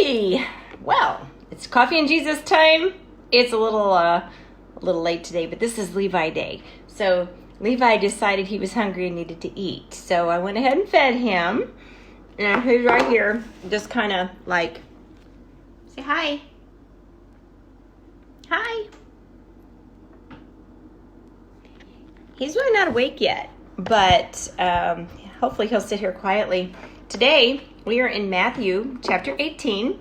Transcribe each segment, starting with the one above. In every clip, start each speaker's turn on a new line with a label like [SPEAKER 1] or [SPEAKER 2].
[SPEAKER 1] Hey, well, it's Coffee and Jesus time. It's a little late today, but this is Levi Day. So Levi decided he was hungry and needed to eat. So I went ahead and fed him. And he's right here, just kind of like, say hi. Hi. He's really not awake yet, but hopefully he'll sit here quietly. Today, we are in Matthew chapter 18,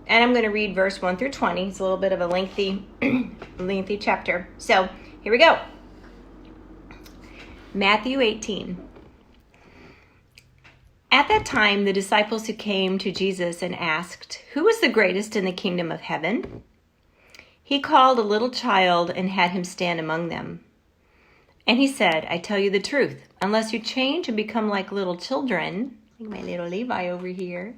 [SPEAKER 1] and I'm going to read verse 1 through 20. It's a little bit of a lengthy chapter. So, here we go. Matthew 18. At that time, the disciples who came to Jesus and asked, "Who is the greatest in the kingdom of heaven?" He called a little child and had him stand among them. And he said, "I tell you the truth, unless you change and become like little children," like my little Levi over here,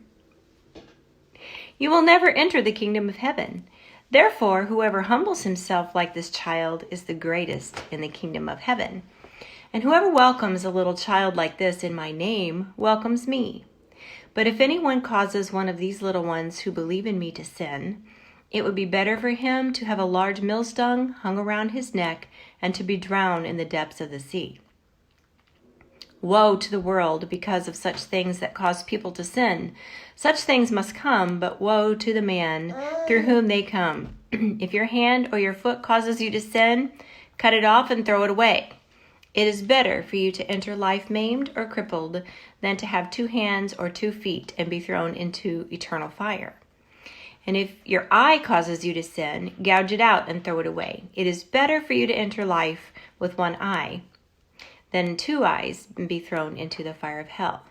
[SPEAKER 1] "you will never enter the kingdom of heaven. Therefore, whoever humbles himself like this child is the greatest in the kingdom of heaven. And whoever welcomes a little child like this in my name welcomes me. But if anyone causes one of these little ones who believe in me to sin, it would be better for him to have a large millstone hung around his neck and to be drowned in the depths of the sea. Woe to the world because of such things that cause people to sin. Such things must come, but woe to the man through whom they come. If your hand or your foot causes you to sin, cut it off and throw it away. It is better for you to enter life maimed or crippled than to have 2 hands or 2 feet and be thrown into eternal fire. And if your eye causes you to sin, gouge it out and throw it away. It is better for you to enter life with 1 eye than 2 eyes and be thrown into the fire of hell.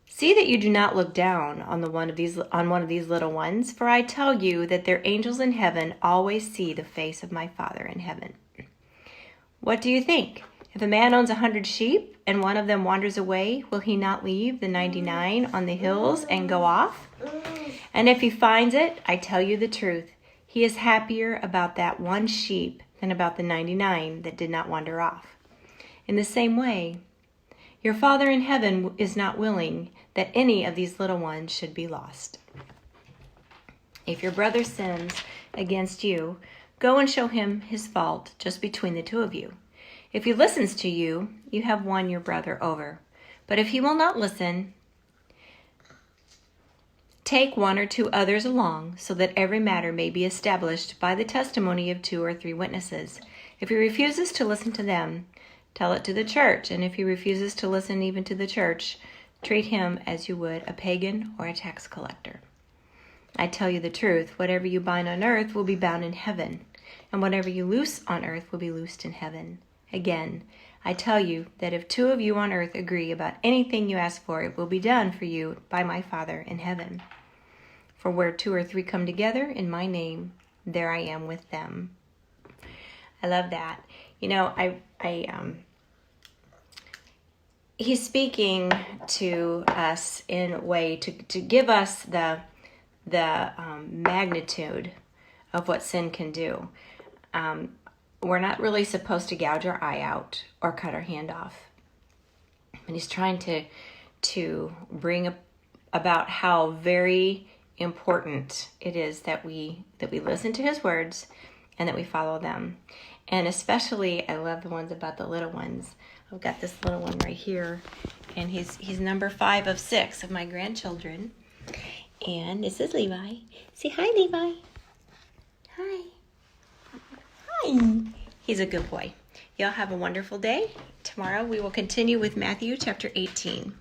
[SPEAKER 1] See that you do not look down on one of these little ones, for I tell you that their angels in heaven always see the face of my Father in heaven. What do you think? If a man owns 100 sheep and one of them wanders away, will he not leave the 99 on the hills and go off? And if he finds it, I tell you the truth, he is happier about that 1 sheep than about the 99 that did not wander off. In the same way, your Father in heaven is not willing that any of these little ones should be lost. If your brother sins against you, go and show him his fault just between the 2 of you. If he listens to you, you have won your brother over. But if he will not listen, take 1 or 2 others along, so that every matter may be established by the testimony of 2 or 3 witnesses. If he refuses to listen to them, tell it to the church. And if he refuses to listen even to the church, treat him as you would a pagan or a tax collector. I tell you the truth, whatever you bind on earth will be bound in heaven, and whatever you loose on earth will be loosed in heaven. Again, I tell you that if 2 of you on earth agree about anything you ask for, it will be done for you by my Father in heaven. For where 2 or 3 come together in my name, there I am with them. I love that. You know, he's speaking to us in a way to give us the magnitude of what sin can do. We're not really supposed to gouge our eye out or cut our hand off. And he's trying to bring about how very important it is that we listen to his words and that we follow them. And especially, I love the ones about the little ones. I've got this little one right here, and he's number 5 of 6 of my grandchildren. And this is Levi. Say hi, Levi. Hi. Hi. He's a good boy. Y'all have a wonderful day. Tomorrow we will continue with Matthew chapter 18.